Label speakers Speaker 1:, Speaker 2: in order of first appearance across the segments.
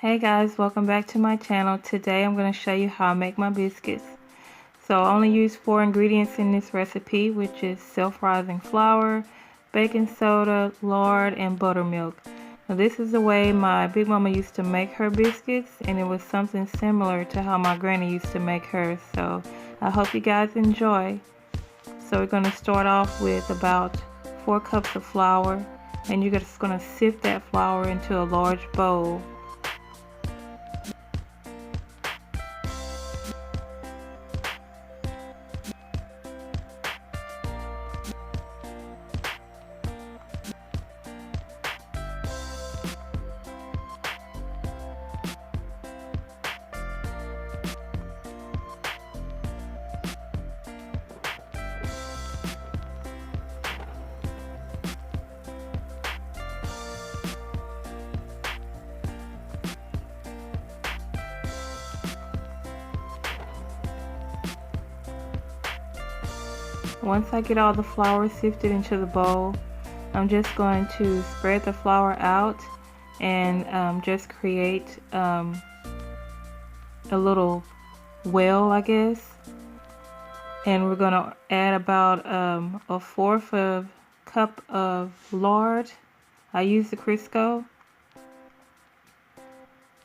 Speaker 1: Hey guys, welcome back to my channel. Today I'm going to show you how I make my biscuits. So I only use 4 ingredients in this recipe, which is self-rising flour, baking soda, lard, and buttermilk. Now this is the way my big mama used to make her biscuits, and it was something similar to how my granny used to make hers. So I hope you guys enjoy. So we're going to start off with about 4 cups of flour, and you're just going to sift that flour into a large bowl. Once I get all the flour sifted into the bowl, I'm just going to spread the flour out and just create a little well, I guess. And we're going to add about a 1/4 cup of lard. I use the Crisco.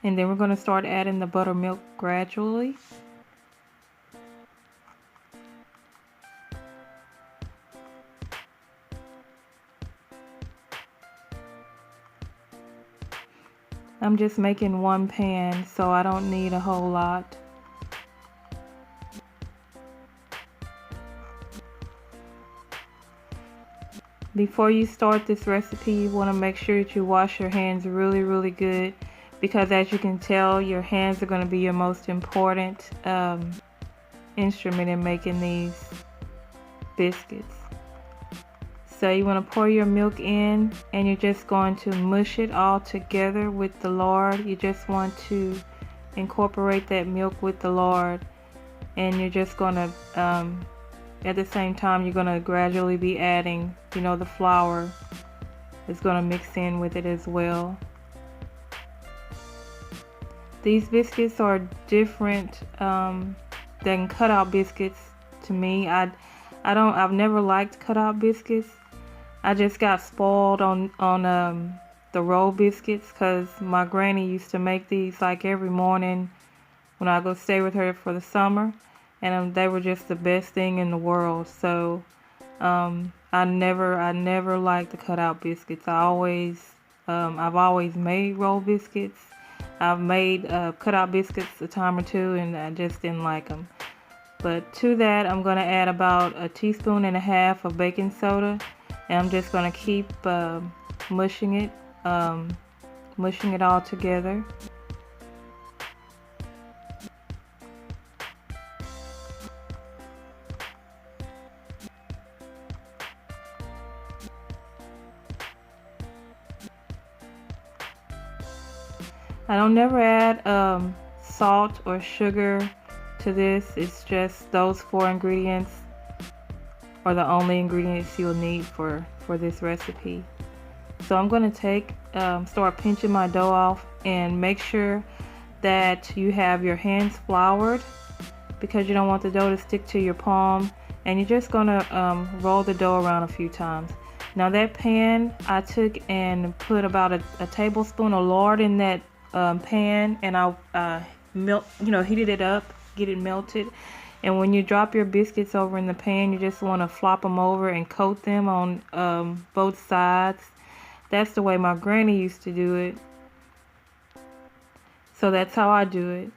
Speaker 1: And then we're going to start adding the buttermilk gradually. I'm just making one pan, so I don't need a whole lot. Before you start this recipe, you want to make sure that you wash your hands really good, because as you can tell, your hands are going to be your most important instrument in making these biscuits. So you want to pour your milk in, and you're just going to mush it all together with the lard. You just want to incorporate that milk with the lard, and you're just going to, at the same time, you're going to gradually be adding, the flour is going to mix in with it as well. These biscuits are different than cutout biscuits to me. I've never liked cutout biscuits. I just got spoiled on the roll biscuits, because my granny used to make these like every morning when I go stay with her for the summer, and they were just the best thing in the world. So I never liked the cutout biscuits. I've always made roll biscuits. I've made cutout biscuits a time or two, and I just didn't like them. But to that, I'm going to add about 1.5 teaspoons of baking soda, and I'm just going to keep mushing it all together. I don't never add salt or sugar to this. It's just those 4 ingredients are the only ingredients you'll need for this recipe. So I'm going to start pinching my dough off, and make sure that you have your hands floured, because you don't want the dough to stick to your palm. And you're just going to roll the dough around a few times. Now that pan, I took and put about a tablespoon of lard in that pan, and I heated it up, get it melted. And when you drop your biscuits over in the pan, you just want to flop them over and coat them on both sides. That's the way my granny used to do it. So that's how I do it.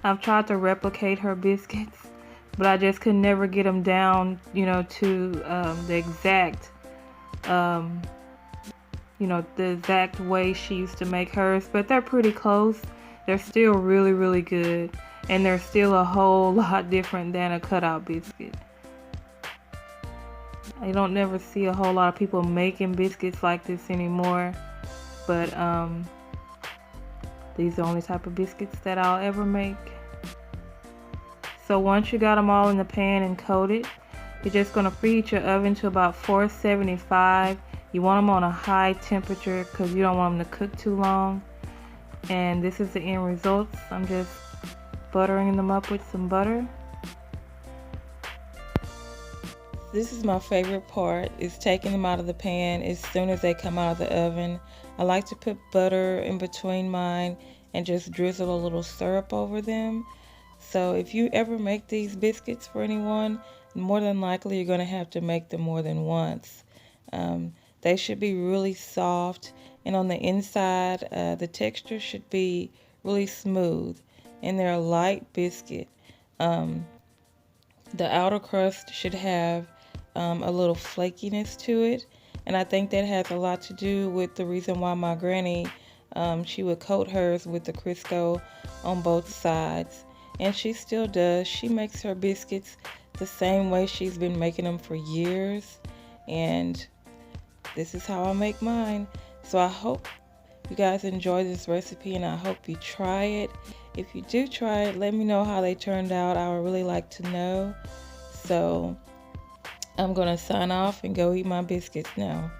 Speaker 1: I've tried to replicate her biscuits, but I just could never get them down, to the exact way she used to make hers. But they're pretty close. They're still really good, and they're still a whole lot different than a cutout biscuit. I don't never see a whole lot of people making biscuits like this anymore, but these are the only type of biscuits that I'll ever make. So once you got them all in the pan and coated, you're just going to preheat your oven to about 475. You want them on a high temperature because you don't want them to cook too long. And this is the end results. I'm just buttering them up with some butter. This is my favorite part, is taking them out of the pan as soon as they come out of the oven. I like to put butter in between mine and just drizzle a little syrup over them. So if you ever make these biscuits for anyone, more than likely you're going to have to make them more than once. They should be really soft, and on the inside the texture should be really smooth, and they're a light biscuit. The outer crust should have a little flakiness to it, and I think that has a lot to do with the reason why my granny, she would coat hers with the Crisco on both sides, and she still does. She makes her biscuits the same way she's been making them for years, and this is how I make mine. So I hope you guys enjoy this recipe, and I hope you try it. If you do try it, let me know how they turned out. I would really like to know. So I'm gonna sign off and go eat my biscuits now.